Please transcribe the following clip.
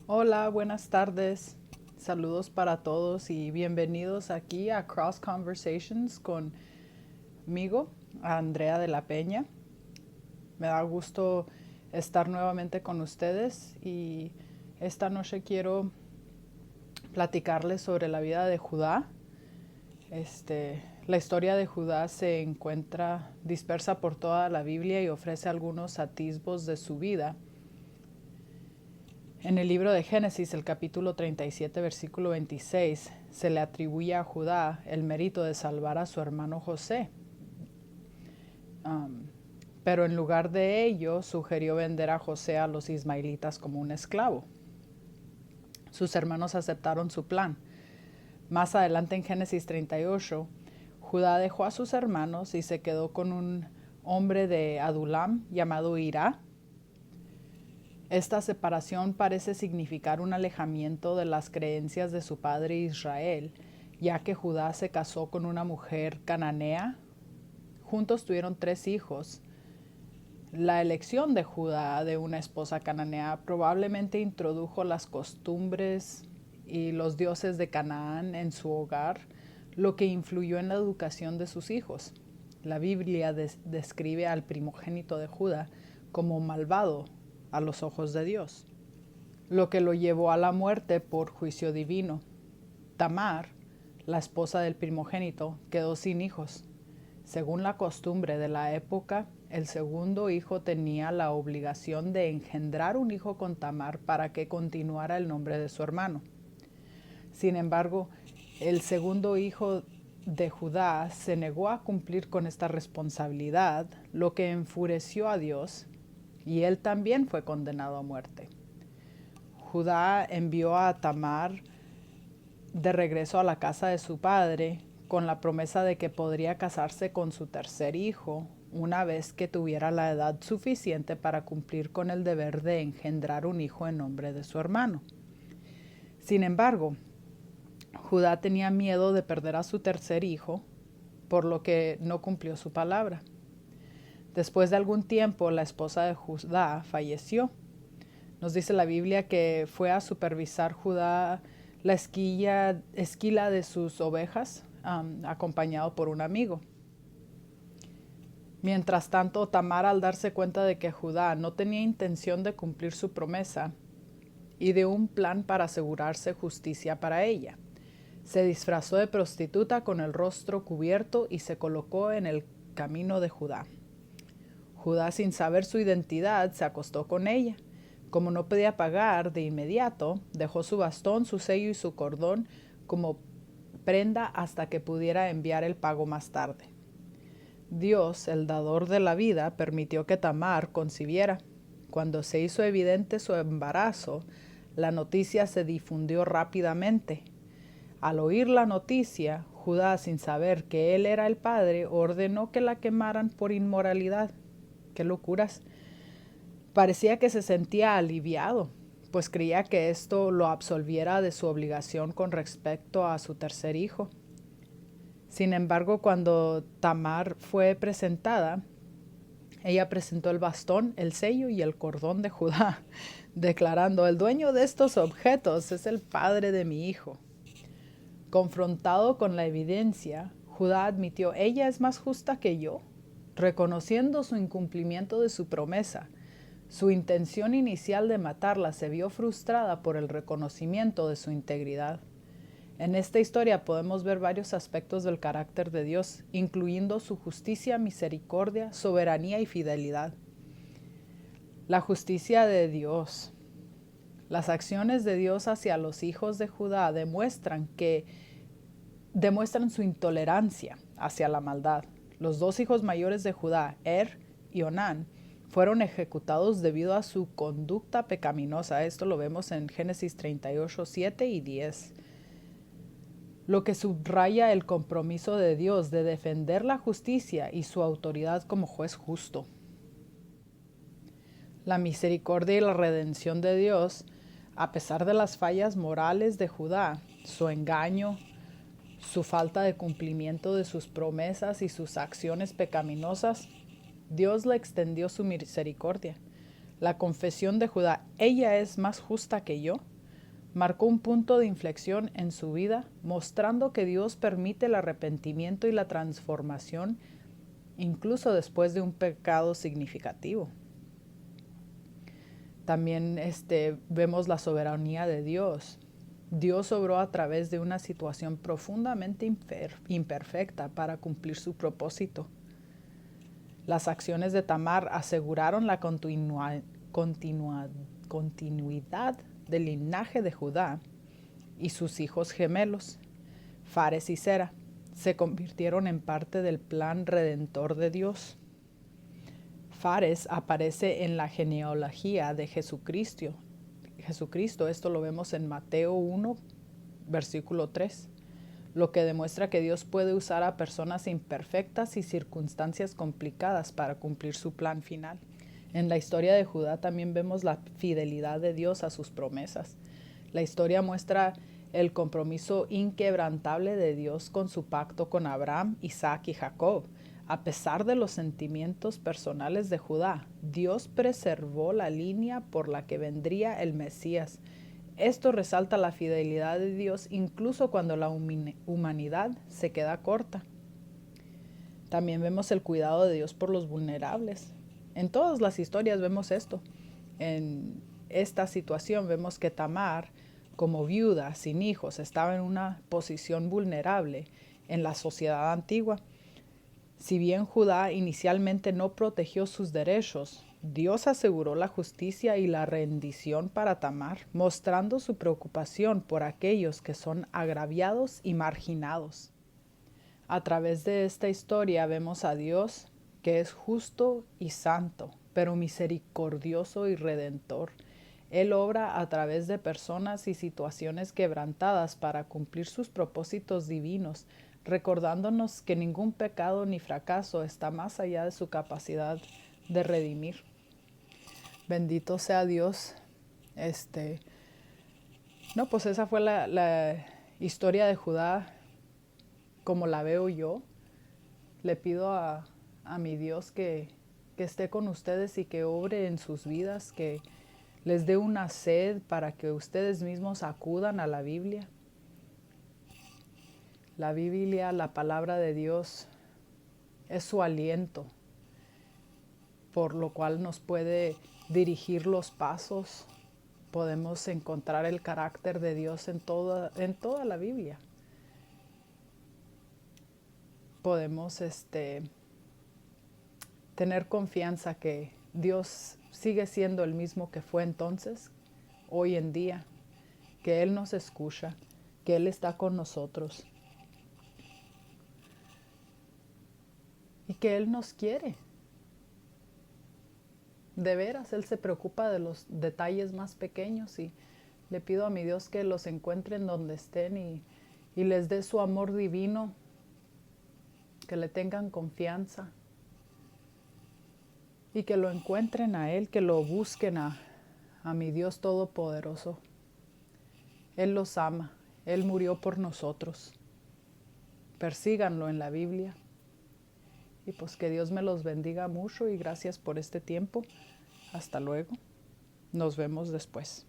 Hola, buenas tardes. Saludos para todos y bienvenidos aquí a Cross Conversations conmigo, Andrea de la Peña. Me da gusto estar nuevamente con ustedes y esta noche quiero platicarles sobre la vida de Judá. La historia de Judá se encuentra dispersa por toda la Biblia y ofrece algunos atisbos de su vida. En el libro de Génesis, el capítulo 37, versículo 26, se le atribuye a Judá el mérito de salvar a su hermano José. Pero en lugar de ello, sugirió vender a José a los ismaelitas como un esclavo. Sus hermanos aceptaron su plan. Más adelante en Génesis 38, Judá dejó a sus hermanos y se quedó con un hombre de Adulam llamado Hirá. Esta separación parece significar un alejamiento de las creencias de su padre Israel, ya que Judá se casó con una mujer cananea. Juntos tuvieron 3 hijos. La elección de Judá de una esposa cananea probablemente introdujo las costumbres y los dioses de Canaán en su hogar, lo que influyó en la educación de sus hijos. La Biblia describe al primogénito de Judá como malvado a los ojos de Dios, lo que lo llevó a la muerte por juicio divino. Tamar, la esposa del primogénito, quedó sin hijos. Según la costumbre de la época, el segundo hijo tenía la obligación de engendrar un hijo con Tamar para que continuara el nombre de su hermano. Sin embargo, el segundo hijo de Judá se negó a cumplir con esta responsabilidad, lo que enfureció a Dios, y él también fue condenado a muerte. Judá envió a Tamar de regreso a la casa de su padre con la promesa de que podría casarse con su tercer hijo una vez que tuviera la edad suficiente para cumplir con el deber de engendrar un hijo en nombre de su hermano. Sin embargo, Judá tenía miedo de perder a su tercer hijo, por lo que no cumplió su palabra. Después de algún tiempo, la esposa de Judá falleció. Nos dice la Biblia que fue a supervisar Judá la esquila de sus ovejas, acompañado por un amigo. Mientras tanto, Tamar, al darse cuenta de que Judá no tenía intención de cumplir su promesa, ideó un plan para asegurarse justicia para ella. Se disfrazó de prostituta con el rostro cubierto y se colocó en el camino de Judá. Judá, sin saber su identidad, se acostó con ella. Como no podía pagar de inmediato, dejó su bastón, su sello y su cordón como prenda hasta que pudiera enviar el pago más tarde. Dios, el dador de la vida, permitió que Tamar concibiera. Cuando se hizo evidente su embarazo, la noticia se difundió rápidamente. Al oír la noticia, Judá, sin saber que él era el padre, ordenó que la quemaran por inmoralidad. ¡Qué locuras! Parecía que se sentía aliviado, pues creía que esto lo absolviera de su obligación con respecto a su tercer hijo. Sin embargo, cuando Tamar fue presentada, ella presentó el bastón, el sello y el cordón de Judá, declarando: el dueño de estos objetos es el padre de mi hijo. Confrontado con la evidencia, Judá admitió: ella es más justa que yo, reconociendo su incumplimiento de su promesa. Su intención inicial de matarla se vio frustrada por el reconocimiento de su integridad. En esta historia podemos ver varios aspectos del carácter de Dios, incluyendo su justicia, misericordia, soberanía y fidelidad. La justicia de Dios. Las acciones de Dios hacia los hijos de Judá demuestran su intolerancia hacia la maldad. Los 2 hijos mayores de Judá, y Onán, fueron ejecutados debido a su conducta pecaminosa. Esto lo vemos en Génesis 38, 7 y 10. Lo que subraya el compromiso de Dios de defender la justicia y su autoridad como juez justo. La misericordia y la redención de Dios, a pesar de las fallas morales de Judá, su engaño, su falta de cumplimiento de sus promesas y sus acciones pecaminosas, Dios le extendió su misericordia. La confesión de Judá: ella es más justa que yo, marcó un punto de inflexión en su vida, mostrando que Dios permite el arrepentimiento y la transformación incluso después de un pecado significativo. También vemos la soberanía de Dios. Dios obró a través de una situación profundamente imperfecta para cumplir su propósito. Las acciones de Tamar aseguraron la continuidad del linaje de Judá, y sus hijos gemelos, Fares y Zera, se convirtieron en parte del plan redentor de Dios. Fares aparece en la genealogía de Jesucristo. Esto lo vemos en Mateo 1, versículo 3, lo que demuestra que Dios puede usar a personas imperfectas y circunstancias complicadas para cumplir su plan final. En la historia de Judá también vemos la fidelidad de Dios a sus promesas. La historia muestra el compromiso inquebrantable de Dios con su pacto con Abraham, Isaac y Jacob. A pesar de los sentimientos personales de Judá, Dios preservó la línea por la que vendría el Mesías. Esto resalta la fidelidad de Dios incluso cuando la humanidad se queda corta. También vemos el cuidado de Dios por los vulnerables. En todas las historias vemos esto. En esta situación vemos que Tamar, como viuda, sin hijos, estaba en una posición vulnerable en la sociedad antigua. Si bien Judá inicialmente no protegió sus derechos, Dios aseguró la justicia y la rendición para Tamar, mostrando su preocupación por aquellos que son agraviados y marginados. A través de esta historia vemos a Dios, que es justo y santo, pero misericordioso y redentor. Él obra a través de personas y situaciones quebrantadas para cumplir sus propósitos divinos, recordándonos que ningún pecado ni fracaso está más allá de su capacidad de redimir. Bendito sea Dios. Pues esa fue la historia de Judá como la veo yo. Le pido a mi Dios que esté con ustedes y que obre en sus vidas, que les dé una sed para que ustedes mismos acudan a la Biblia. La Biblia, la palabra de Dios, es su aliento, por lo cual nos puede dirigir los pasos. Podemos encontrar el carácter de Dios en toda la Biblia. Podemos tener confianza que Dios sigue siendo el mismo que fue entonces, hoy en día, que Él nos escucha, que Él está con nosotros y que Él nos quiere. De veras, Él se preocupa de los detalles más pequeños, y le pido a mi Dios que los encuentren donde estén y les dé su amor divino, que le tengan confianza y que lo encuentren a Él, que lo busquen a mi Dios Todopoderoso. Él los ama, Él murió por nosotros. Persíganlo en la Biblia. Y pues que Dios me los bendiga mucho y gracias por este tiempo. Hasta luego. Nos vemos después.